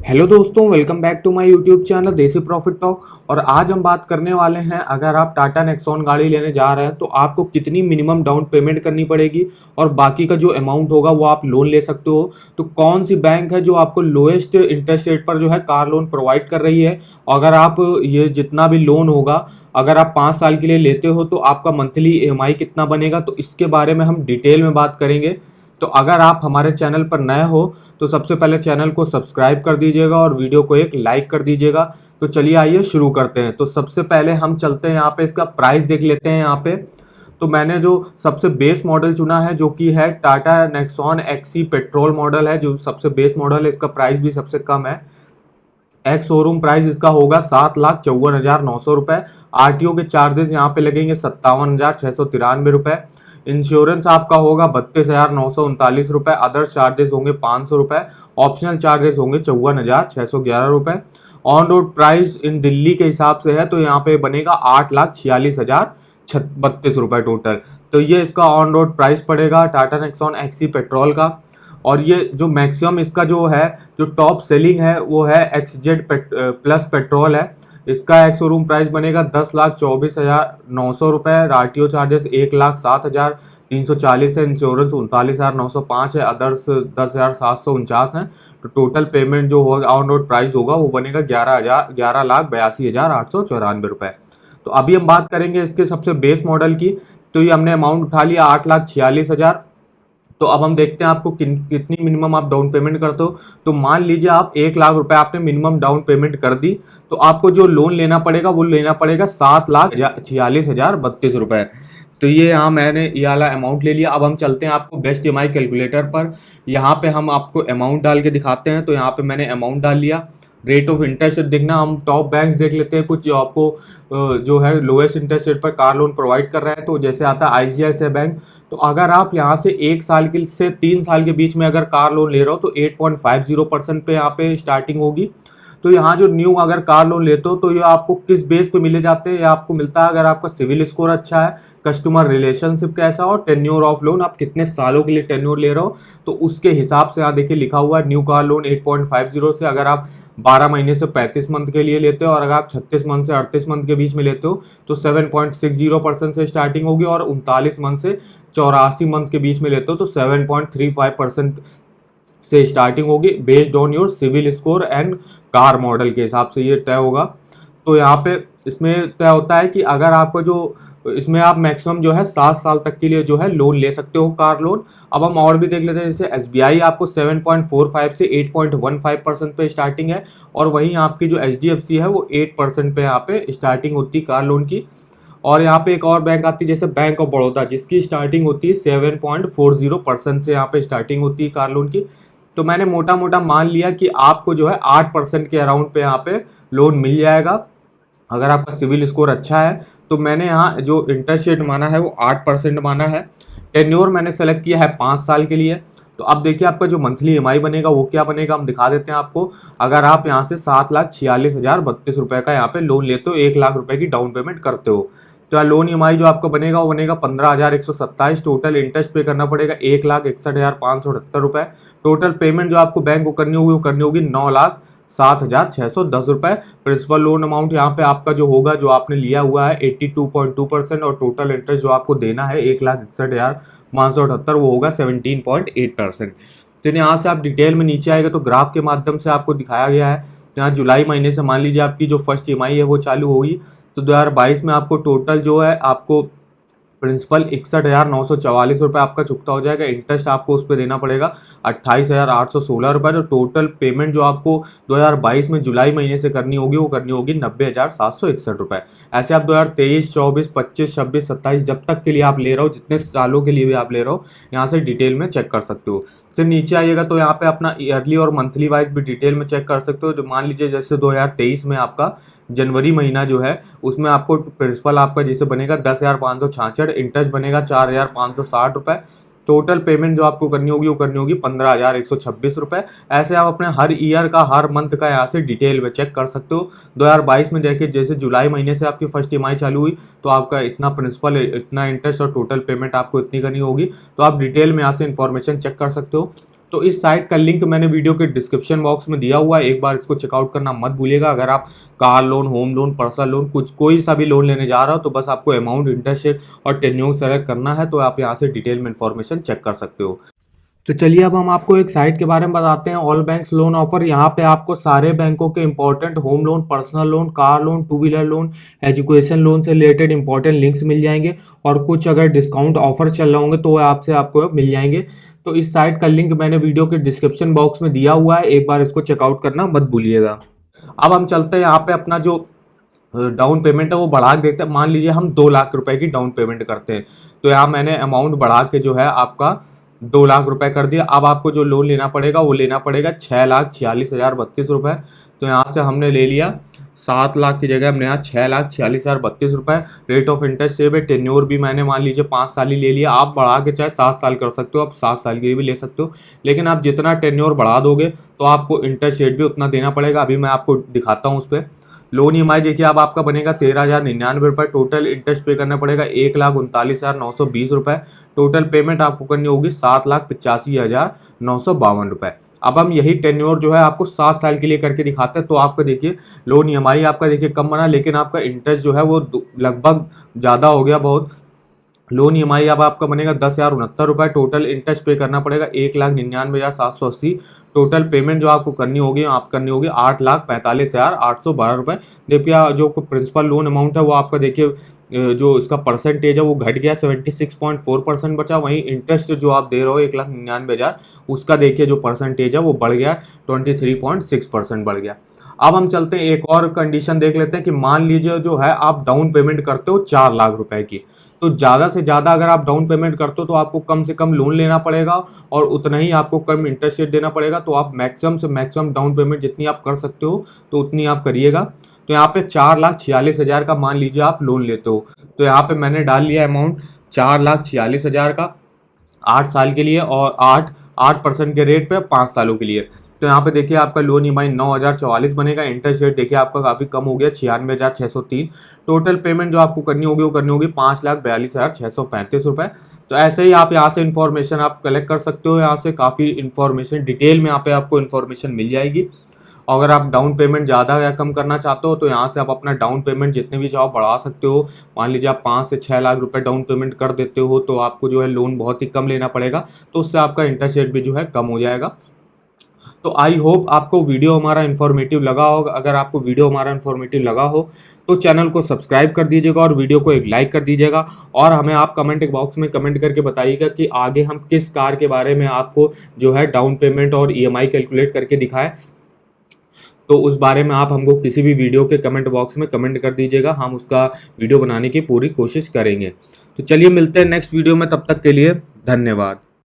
Hello दोस्तों, welcome back to my YouTube channel Desi profit talk. और आज हम बात करने वाले हैं, अगर आप टाटा नेक्सॉन गाड़ी लेने जा रहे हैं तो आपको कितनी मिनिमम डाउन पेमेंट करनी पड़ेगी और बाकी का जो अमाउंट होगा वो आप लोन ले सकते हो। तो कौन सी बैंक है जो आपको लोएस्ट इंटरेस्ट रेट पर जो है कार लोन प्रोवाइड कर रही है। अगर आप ये जितना भी लोन होगा, अगर आप 5 साल के लिए लेते हो तो आपका मंथली ईएमआई कितना बनेगा, तो इसके बारे में हम डिटेल में बात करेंगे। तो अगर आप हमारे चैनल पर नए हो तो सबसे पहले चैनल को सब्सक्राइब कर दीजिएगा और वीडियो को एक लाइक कर दीजिएगा। तो चलिए आइए शुरू करते हैं। तो सबसे पहले हम चलते हैं यहाँ पे, इसका प्राइस देख लेते हैं यहाँ पे। तो मैंने जो सबसे बेस मॉडल चुना है जो कि है Tata Nexon XE petrol model है, जो सबसे बेस मॉडल है। इसका प्राइस भी सबसे कम है। एक्स शोरूम प्राइस इसका होगा 7,54,900 रुपये। आरटीओ के चार्जेस यहाँ पे लगेंगे 57,693 रुपये। इंश्योरेंस आपका होगा 32,939 रुपये। अदर्स चार्जेस होंगे 500 रुपये। ऑप्शनल चार्जेस होंगे 54,611 रुपये। On road price in Delhi के हिसाब से है तो यहाँ पे बनेगा 8,46,032 रुपये टोटल। तो ये इसका ऑन रोड प्राइस पड़ेगा टाटा नेक्सॉन एक्सी पेट्रोल का। और ये जो मैक्सिमम इसका जो है, जो टॉप सेलिंग है वो है एक्सजेड प्लस पेट्रोल है। इसका एक्स शोरूम प्राइस बनेगा 10,24,900 रुपये। आरटीओ चार्जेस 1,07,340 है। इंश्योरेंस 39,905 है। अदर्स 10,749 है। तो टोटल पेमेंट जो होगा, ऑन रोड प्राइस होगा, वो बनेगा 11,82,894 रुपये। तो अभी हम बात करेंगे इसके सबसे बेस मॉडल की। तो ये हमने अमाउंट उठा लिया 8,46,000। तो अब हम देखते हैं आपको कितनी मिनिमम आप डाउन पेमेंट करते हो। तो मान लीजिए आप 1,00,000 रुपए आपने मिनिमम डाउन पेमेंट कर दी, तो आपको जो लोन लेना पड़ेगा वो लेना पड़ेगा 7,46,032 रुपए। तो ये यहाँ मैंने ये वाला अमाउंट ले लिया। अब हम चलते हैं आपको बेस्ट ईएमआई कैलकुलेटर पर। यहाँ पे हम आपको अमाउंट डाल के दिखाते हैं। तो यहाँ पे मैंने अमाउंट डाल लिया। रेट ऑफ इंटरेस्ट देखना, हम टॉप बैंक्स देख लेते हैं कुछ जो आपको जो है लोएस्ट इंटरेस्ट रेट पर कार लोन प्रोवाइड कर रहे हैं। तो जैसे आता है आईसीआईसीआई बैंक। तो अगर आप यहाँ से 1 साल के से 3 साल के बीच में अगर कार लोन ले रहे हो तो 8.50% पे यहाँ पे स्टार्टिंग होगी। तो यहाँ जो न्यू अगर कार लोन लेते हो तो ये आपको किस बेस पे मिले जाते हैं, ये आपको मिलता है अगर आपका सिविल स्कोर अच्छा है, कस्टमर रिलेशनशिप कैसा और टेन्योर ऑफ लोन, आप कितने सालों के लिए टेन्योर ले रहे हो, तो उसके हिसाब से यहाँ देखिए लिखा हुआ है न्यू कार लोन 8.50 से। अगर आप 12 महीने से 35 मंथ के लिए लेते हो और अगर आप 36 मंथ से 38 मंथ के बीच में लेते हो तो 7.60% से स्टार्टिंग होगी। और 39 मंथ से 84 मंथ के बीच में लेते हो तो 7.35% से स्टार्टिंग होगी। Based on your CIBIL score and car model के हिसाब से ये तय होगा। तो यहाँ पे इसमें तय होता है कि अगर आपको जो इसमें आप मैक्सिमम जो है 7 साल तक के लिए जो है लोन ले सकते हो कार लोन। अब हम और भी देख लेते हैं, जैसे एसबीआई आपको 7.45 से 8.15% पे स्टार्टिंग है। और वहीं आपकी जो एचडीएफसी है वो 8% पे यहाँ पे स्टार्टिंग होती है कार लोन की। और यहाँ पे एक और बैंक आती है जैसे बैंक ऑफ बड़ौदा, जिसकी स्टार्टिंग होती है 7.40% से यहाँ पे स्टार्टिंग होती है कार लोन की। तो मैंने मोटा मोटा मान लिया कि आपको जो है 8% के अराउंड पे यहाँ पे लोन मिल जाएगा अगर आपका सिविल स्कोर अच्छा है। तो मैंने यहाँ जो इंटरेस्ट रेट माना है वो 8% माना है। टेन्योर मैंने सेलेक्ट किया है 5 साल के लिए। तो अब देखिए आपका जो मंथली ईएमआई बनेगा वो क्या बनेगा, हम दिखा देते हैं आपको। अगर आप यहाँ से 7,46,032 रुपये का यहाँ पे लोन लेते हो, 1,00,000 रुपये की डाउन पेमेंट करते हो, तो लोन ईएमआई जो आपका बनेगा वो बनेगा 15,127। टोटल इंटरेस्ट पे करना पड़ेगा 1,61,578 रुपये। टोटल पेमेंट जो आपको बैंक को करनी होगी वो करनी होगी 9,07,610 रुपये। प्रिंसिपल लोन अमाउंट यहाँ पे आपका जो होगा, जो आपने लिया हुआ है 82.2%, और टोटल इंटरेस्ट जो आपको देना है 1,61,578 वो होगा 17.8%। तो यहाँ से आप डिटेल में नीचे आएगा तो ग्राफ के माध्यम से आपको दिखाया गया है। यहाँ जुलाई महीने से मान लीजिए आपकी जो फर्स्ट ईएमआई है वो चालू होगी। तो 2022 में आपको टोटल जो है आपको प्रिंसिपल 61,944 रुपये आपका चुकता हो जाएगा। इंटरेस्ट आपको उस पर देना पड़ेगा 28,816 रुपये। तो टोटल पेमेंट जो आपको 2022 में जुलाई महीने से करनी होगी वो करनी होगी 90,761 रुपये। ऐसे आप 2023, 24, 25, 26, 27 जब तक के लिए आप ले रहे हो, जितने सालों के लिए भी आप ले रहे हो, यहाँ से डिटेल में चेक कर सकते हो। फिर नीचे आइएगा तो यहाँ पे अपना ईयरली और मंथली वाइज भी डिटेल में चेक कर सकते हो। तो मान लीजिए जैसे 2023 में आपका जनवरी महीना जो है उसमें आपको प्रिंसिपल आपका जैसे बनेगा 10,566, इंटरेस्ट बनेगा 4,560 रुपये। टोटल पेमेंट जो आपको करनी होगी वो करनी होगी 15,126 रुपये। ऐसे आप अपने हर ईयर का, हर मंथ का यहाँ से डिटेल में चेक कर सकते हो। 2022 में देखिए जैसे जुलाई महीने से आपकी फर्स्ट ईएमआई चालू हुई तो आपका इतना प्रिंसिपल, इतना इंटरेस्ट और टोटल पेमेंट आपको इतनी करनी होगी। तो आप डिटेल में यहाँ से इन्फॉर्मेशन चेक कर सकते हो। तो इस साइट का लिंक मैंने वीडियो के डिस्क्रिप्शन बॉक्स में दिया हुआ है, एक बार इसको चेकआउट करना मत भूलिएगा। अगर आप car loan, home loan, personal loan, कुछ कोई सा भी लोन लेने जा रहा हो तो बस आपको अमाउंट, इंटरेस्ट रेट और टेन्योर सेलेक्ट करना है, तो आप यहाँ से डिटेल में इन्फॉर्मेशन चेक कर सकते हो। तो चलिए अब हम आपको एक साइट के बारे में बताते हैं, ऑल बैंक्स लोन ऑफर। यहाँ पे आपको सारे बैंकों के important home loan, personal loan, car loan, two wheeler loan, education loan से रिलेटेड इंपॉर्टेंट लिंक्स मिल जाएंगे, और कुछ अगर डिस्काउंट ऑफर चल रहे होंगे तो आपसे आपको मिल जाएंगे। तो इस साइट का लिंक मैंने वीडियो के डिस्क्रिप्शन बॉक्स में दिया हुआ है, एक बार इसको चेकआउट करना मत भूलिएगा। अब हम चलते हैं यहाँ पे अपना जो डाउन पेमेंट है वो बढ़ा देते हैं। मान लीजिए हम 2 लाख रुपए की डाउन पेमेंट करते हैं, तो यहाँ मैंने अमाउंट बढ़ा के जो है आपका 2 लाख रुपए कर दिया। अब आपको जो लोन लेना पड़ेगा वो लेना पड़ेगा 6,46,032 रुपए। तो यहाँ से हमने ले लिया 7 लाख की जगह हमने यहाँ 6,46,032 रुपए। रेट ऑफ इंटरेस्ट सेव है, टेन्योर भी मैंने मान लीजिए 5 साल ही ले लिया। आप बढ़ा के चाहे 7 साल कर सकते हो, आप 7 साल के लिए भी ले सकते हो, लेकिन आप जितना टेन्योर बढ़ा दोगे तो आपको इंटरेस्ट रेट भी उतना देना पड़ेगा। अभी मैं आपको दिखाता हूँ उस पर। लोन EMI देखिए अब आपका बनेगा 13,099 रुपये। टोटल इंटरेस्ट पे करना पड़ेगा 1,39,920 रुपये। टोटल पेमेंट आपको करनी होगी 7,85,952 रुपये। अब हम यही टेन्योर जो है आपको 7 साल के लिए करके दिखाते हैं। तो आपका देखिए लोन EMI आपका देखिए कम बना, लेकिन आपका इंटरेस्ट जो है वो लगभग ज़्यादा हो गया बहुत। लोन EMI अब आपका बनेगा 10,069 रुपये। टोटल इंटरेस्ट पे करना पड़ेगा 1,99,780। टोटल पेमेंट जो आपको करनी होगी 8,45,812 रुपये। देखिए जो प्रिंसिपल लोन अमाउंट है वो आपका देखिए जो इसका परसेंटेज है वो घट गया, 76.4% बचा। वहीं इंटरेस्ट जो आप दे रहे हो 1,99,000 उसका देखिए जो परसेंटेज है वो बढ़ गया, 23.6% बढ़ गया। अब हम चलते हैं एक और कंडीशन देख लेते हैं कि मान लीजिए जो है आप डाउन पेमेंट करते हो 4 लाख रुपए की, तो ज़्यादा से ज़्यादा अगर आप डाउन पेमेंट करते हो तो आपको कम से कम लोन लेना पड़ेगा और उतना ही आपको कम इंटरेस्ट रेट देना पड़ेगा। तो आप मैक्सिमम से मैक्सिमम डाउन पेमेंट जितनी आप कर सकते हो तो उतनी आप करिएगा। तो यहाँ पे 4,46,000 का मान लीजिए आप लोन लेते हो, तो यहाँ पे मैंने डाल लिया अमाउंट 4,46,000 का 8 साल के लिए, और 8% के रेट पे 5 सालों के लिए। तो यहाँ पे देखिए आपका लोन EMI 9,044 बनेगा। इंटरेस्ट रेट देखिए आपका काफ़ी कम हो गया, 96,603। टोटल पेमेंट जो आपको करनी होगी वो करनी होगी 5,42,635 रुपये। तो ऐसे ही आप यहाँ से इन्फॉर्मेशन आप कलेक्ट कर सकते हो, यहाँ से काफ़ी इन्फॉर्मेशन डिटेल में यहाँ पे आपको इन्फॉर्मेशन मिल जाएगी। अगर आप डाउन पेमेंट ज़्यादा या कम करना चाहते हो तो यहाँ से आप अपना डाउन पेमेंट जितने भी चाहो बढ़ा सकते हो। मान लीजिए आप 5 से 6 लाख रुपए डाउन पेमेंट कर देते हो तो आपको जो है लोन बहुत ही कम लेना पड़ेगा, तो उससे आपका इंटरेस्ट रेट भी जो है कम हो जाएगा। तो आई होप आपको वीडियो हमारा इन्फॉर्मेटिव लगा होगा। अगर आपको वीडियो हमारा इन्फॉर्मेटिव लगा हो तो चैनल को सब्सक्राइब कर दीजिएगा और वीडियो को एक लाइक कर दीजिएगा, और हमें आप कमेंट बॉक्स में कमेंट करके बताइएगा कि आगे हम किस कार के बारे में आपको जो है डाउन पेमेंट और EMI कैलकुलेट करके दिखाएं। तो उस बारे में आप हमको किसी भी वीडियो के कमेंट बॉक्स में कमेंट कर दीजिएगा, हम उसका वीडियो बनाने की पूरी कोशिश करेंगे। तो चलिए मिलते हैं नेक्स्ट वीडियो में, तब तक के लिए धन्यवाद।